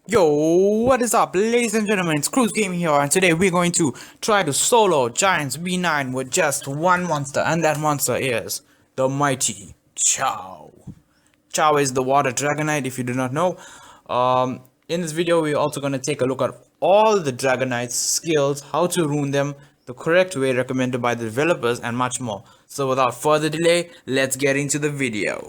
Yo, what is up, ladies and gentlemen? It's Cruise Gaming here, and today we're going to try to solo Giants B9 with just one monster, and that monster is the mighty Chow. Chow is the water dragonite, if you do not know. In this video, we're also going to take a look at all the dragonite's skills, how to rune them, the correct way recommended by the developers, and much more. So without further delay, let's get into the video.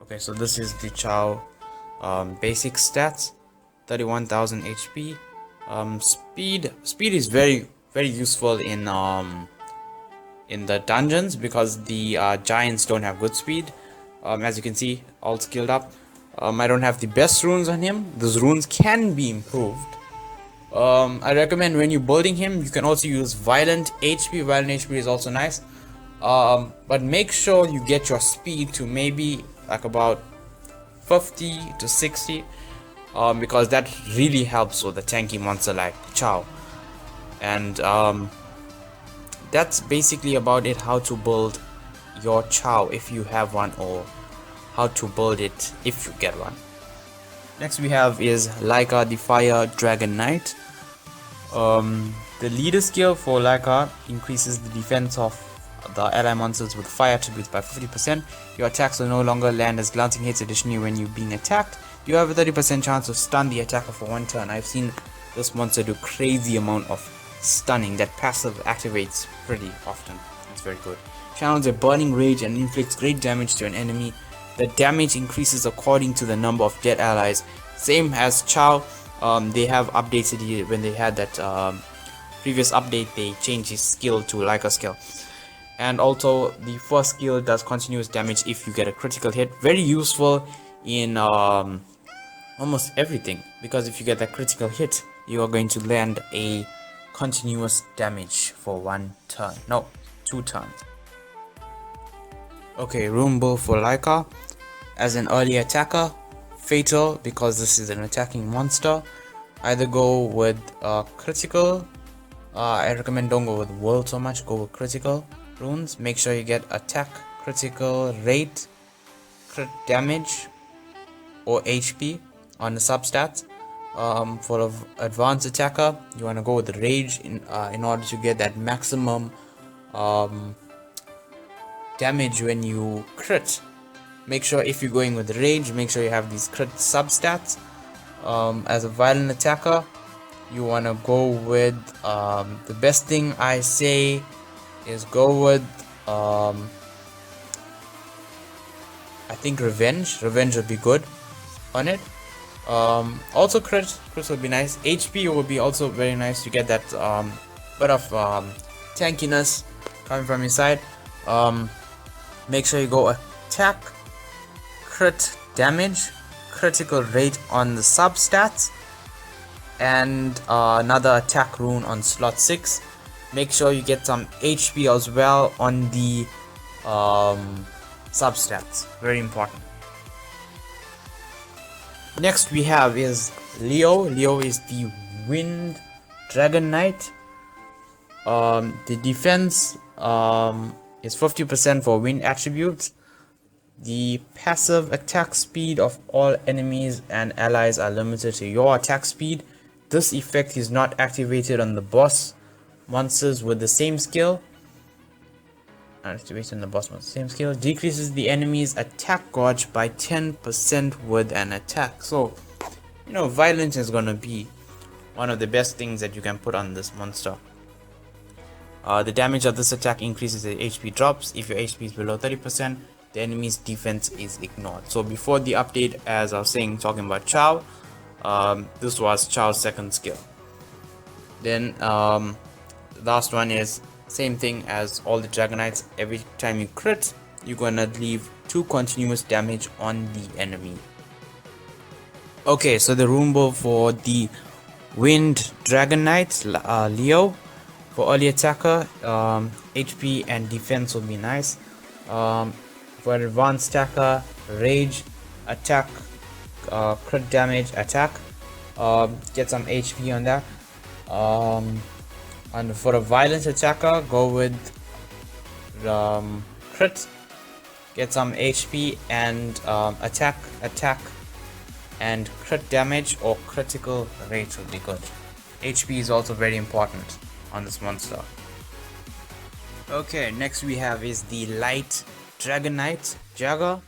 Okay, so this is the Chow basic stats, 31,000 HP. Speed is very useful in the dungeons because the giants don't have good speed. As you can see, all skilled up. I don't have the best runes on him. Those runes can be improved. I recommend when you're building him, you can also use Violent HP. Violent HP is also nice. But make sure you get your speed to maybe like about 50 to 60, because that really helps with a tanky monster like Chow. And that's basically about it, how to build your Chow if you have one, or how to build it if you get one. Next we have is Laika, the Fire Dragon Knight. The leader skill for Laika increases the defense of the ally monsters with fire attributes by 50%. Your attacks will no longer land as glancing hits. Additionally, when you're being attacked, you have a 30% chance to stun the attacker for one turn. I've seen this monster do crazy amount of stunning. That passive activates pretty often. It's very good. Channels a burning rage and inflicts great damage to an enemy. The damage increases according to the number of dead allies. Same as Chow. They have updated it when they had that previous update. They changed his skill to Laika skill. And also the first skill does continuous damage if you get a critical hit. Very useful in almost everything, because if you get that critical hit, you are going to land a continuous damage for one turn. No, 2 turns. Okay, Rune Bull for Laika. As an early attacker, fatal, because this is an attacking monster. Either go with critical. I recommend don't go with world so much, go with critical runes. Make sure you get attack, critical rate, crit damage, or HP on the substats. For an advanced attacker, you want to go with the rage in order to get that maximum damage when you crit. Make sure if you're going with rage, make sure you have these crit substats. As a violent attacker, you want to go with the best thing I say is go with Um, I think revenge would be good on it. Also crits would be nice. HP would be also very nice to get that bit of tankiness coming from inside. Make sure you go attack, crit damage, critical rate on the substats, and another attack rune on slot 6. Make sure you get some HP as well on the substats. Very important. Next we have is Leo. Leo is the Wind Dragon Knight. The defense is 50% for wind attributes. The passive attack speed of all enemies and allies are limited to your attack speed. This effect is not activated on the boss monsters with the same skill. Activated on the boss monsters same skill. Decreases the enemy's attack gauge by 10% with an attack. So, you know, violence is gonna be one of the best things that you can put on this monster. The damage of this attack increases as HP drops. If your HP is below 30%, the enemy's defense is ignored. So before the update, as I was saying, talking about Chow, this was Chow's second skill. Then the last one is same thing as all the Dragonites. Every time you crit, you're gonna leave 2 continuous damage on the enemy. Okay, so the rune build for the Wind Dragon Knight, Leo. For early attacker, HP and defense will be nice. For advanced attacker, rage, attack, crit damage, attack. Get some HP on that. And for a violent attacker, go with crit. Get some HP and attack, and crit damage or critical rate will be good. HP is also very important on this monster. Okay, next we have is the Light Dragon Knight, Jagger.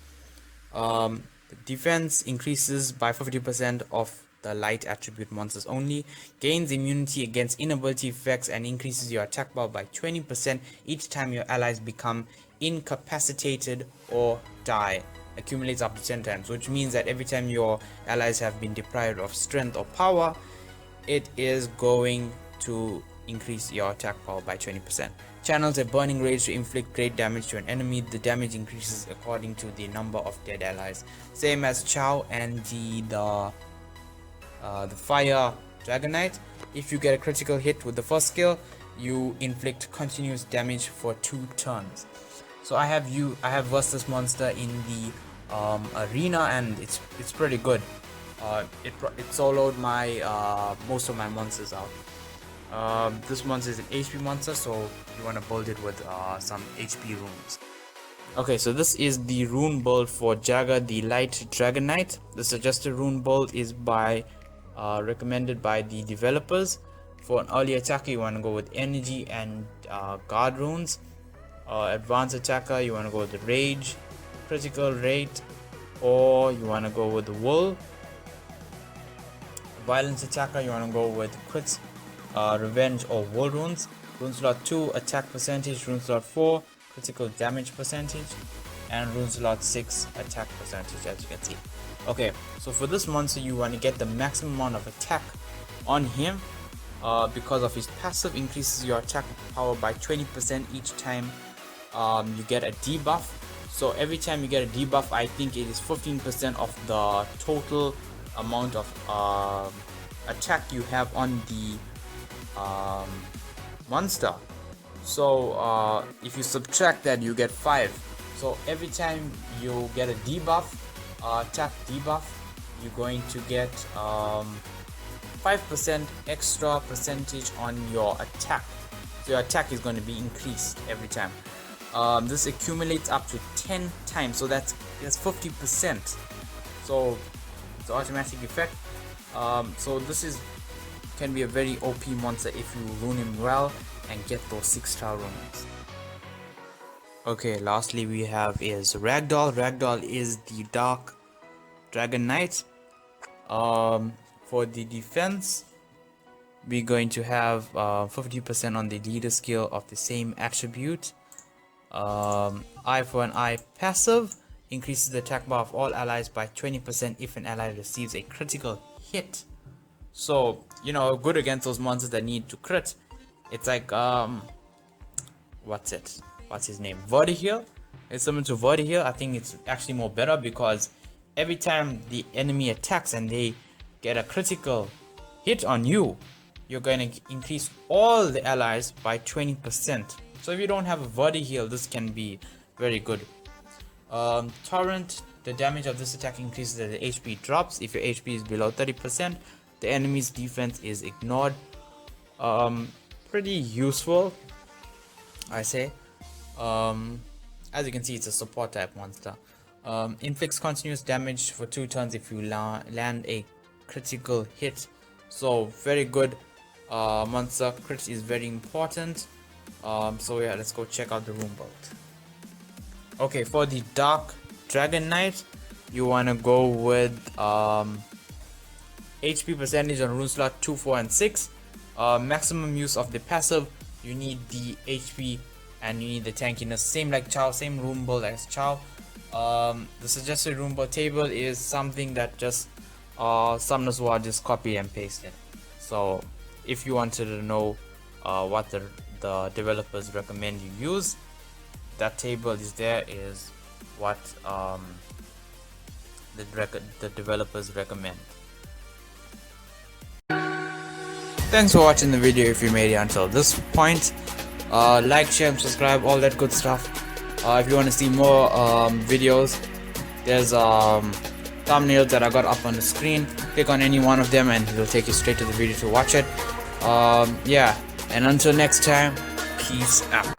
The defense increases by 50% of the light attribute monsters only. Gains immunity against inability effects and increases your attack power by 20% each time your allies become incapacitated or die. Accumulates up to 10 times, which means that every time your allies have been deprived of strength or power, it is going to increase your attack power by 20%. Channels a burning rage to inflict great damage to an enemy. The damage increases according to the number of dead allies. Same as Chow and the Fire Dragon Knight. If you get a critical hit with the first skill, you inflict continuous damage for 2 turns. So I have versed this monster in the arena, and it's pretty good. It soloed my most of my monsters out. This monster is an HP monster, so you want to build it with some HP runes. Okay, so this is the rune build for Jagger, the Light Dragon Knight. The suggested rune build is recommended by the developers. For an early attacker, you want to go with energy and guard runes. Advanced attacker, you want to go with the rage, critical rate, or you want to go with the wool. Violence attacker, you want to go with crits, revenge, or wool runes. Rune slot 2, attack percentage. Rune slot 4, critical damage percentage. And rune slot 6, attack percentage, as you can see. Okay, so for this monster, you want to get the maximum amount of attack on him, because of his passive increases your attack power by 20% each time you get a debuff. So every time you get a debuff, I think it is 15% of the total amount of attack you have on the monster. So if you subtract that, you get 5. So every time you get a debuff, attack debuff, you're going to get 5% extra percentage on your attack. So your attack is going to be increased every time. This accumulates up to 10 times, so that's 50%. So it's an automatic effect. So this can be a very OP monster if you rune him well and get those 6-star runes. Okay, lastly we have is Ragdoll. Ragdoll is the Dark Dragon Knight. For the defense, we're going to have 50% on the leader skill of the same attribute. Eye for an eye passive increases the attack bar of all allies by 20% if an ally receives a critical hit. So, you know, good against those monsters that need to crit. It's like, what's his name? Vertiheal. It's similar to Vertiheal. I think it's actually more better because every time the enemy attacks and they get a critical hit on you, you're going to increase all the allies by 20%. So if you don't have a Vertiheal, this can be very good. Torrent, the damage of this attack increases as the HP drops. If your HP is below 30%, the enemy's defense is ignored. Pretty useful, I say. As you can see, it's a support type monster. Inflicts continuous damage for 2 turns if you land a critical hit. So very good monster. Crit is very important. So yeah, let's go check out the rune build. Okay, for the Dark Dragon Knight, you wanna go with HP percentage on rune slot 2, 4, and 6. Maximum use of the passive. You need the HP and you need the tankiness. Same like Chow, same rune build as Chow. The suggested rune build table is something that just summoners will just copy and paste it. So if you wanted to know what the developers recommend you use, that table is there, is what the developers recommend. Thanks for watching the video. If you made it until this point, like, share, and subscribe, all that good stuff. If you want to see more videos, there's thumbnails that I got up on the screen. Click on any one of them and it'll take you straight to the video to watch it. Yeah, and until next time, peace out.